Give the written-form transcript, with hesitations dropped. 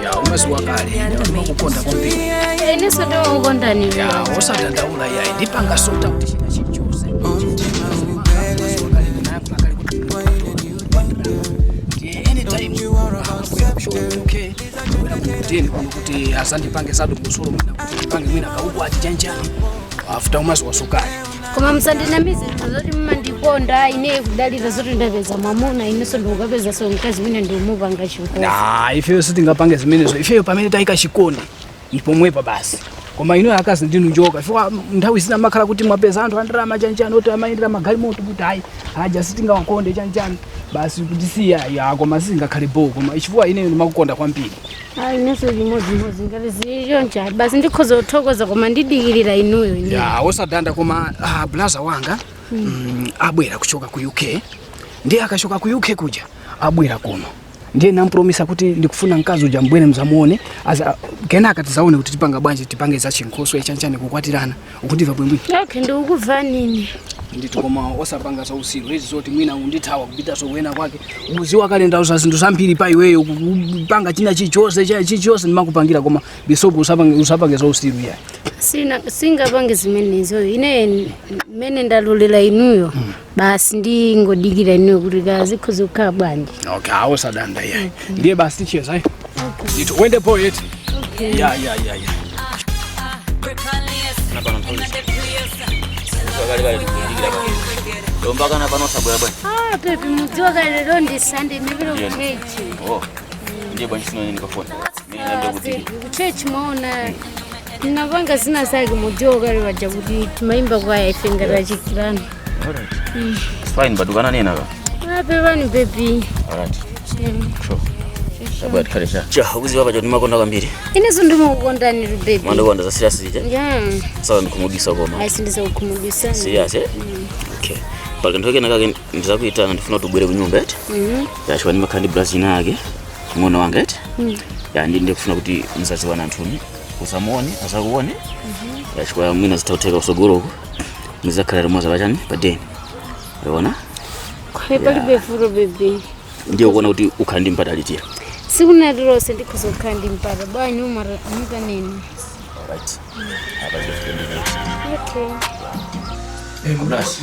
Ya umasiwa kale ndikukonda kwambiri. Ineso ndo ukonda ni. Ya osadandaula yayi ndipanga sota kuti china chichose. Anytime you are okay. Kuti asandipange sadu kusolo pange mwina kauku atijanjani. After umasiwa sukari. Koma msandinamize zoti mama ndikonda ine kudalira zoti ndapeza mwamuna ineso ndo ukapeza so mkazi mwina ndi umupanga chikondi. Ifeyo sitingapange zimenezo. Ifeyo pamene taika chikondi. Ipomwepa basi. Koma ino akazi ndinu njoka. Ifwa nthawi zina makhala kuti mwapeza anthu andira majanjani oti amayendera magalimoto kuti hayi haja sitingawakonde chanjani. Basi kutisiya ya koma singakhale bo koma ichifukwa ine ndimakukonda kwambiri. Ineso limodzi ngati ziyonja basi ndikhoza kuthokoza koma ndidikirira inuyo ine. Ya osadanda koma blaza wanga abwera kuchoka ku UK. Ndiye akachoka ku UK kuja abwera kuno. Ndiye nampromisa kuti ndikufuna mkazi uja mbwene mzamuone kenaka tizaone kuti tipanga bwanji tipange za chinkhoso echanchane kukwatirana ukundiva bwembwi. Okay ndikuva nini? Nditi koma osapanga za usiku lezi zoti mwina undithawa kupita sowena kwake uziwa kale ndawo za zinthu zambiri pa iweyo kupanga china chichose ndimakupangira koma bisopo usapange za usiku ya singapange zimenezo ine mene ndalolera inuyo basi ndingodikira inuyo kuti kazikhoza kukhala bwanji. Okay osadanda ya ndiye basi ticheza ayi ndito wende po yeti ya Lombakana pano sabwera bwana. Pepe mudziwa kale lero ndi Sunday ndipita ku church. Ndiye bwana chino nini kafona. Mimi naenda kuti. Ku church maona ndinapanga zina zake mudziwa kale waja kuti timaimba kwa ife ngara chikirana. Alright. Fine badukana nena ka. Pepe ni baby. Alright. Sure. Sabwa tikhalesha. Cha ukuziwa baje ndimakonda kwambiri. Ineso ndimukonda ni baby. Manda kwanda za serious zija. Yeah. Sawa ndikumugisa koma. Ayisindisa ukumugisa. Serious Okay. Pale ntoke nakake ndizakuitana ndifuna tubwere ku nyumba eti. Yachwa ni makhandi Brazil nake. Mwana wanga eti. Ya ndinde kufuna kuti mzazi wana Anthony usamone asakuone. Yachwa mwina zitautheka usogoroko. Mizakhala remoza bachani badeni. Unaona? Kwa pali befuro baby. Ndio kuona kuti ukhandi mpatalitira. Sikuna rose ndikhoza ukhandi mpata bwa nyuma amuka nini. Alright. Okay. Abraço.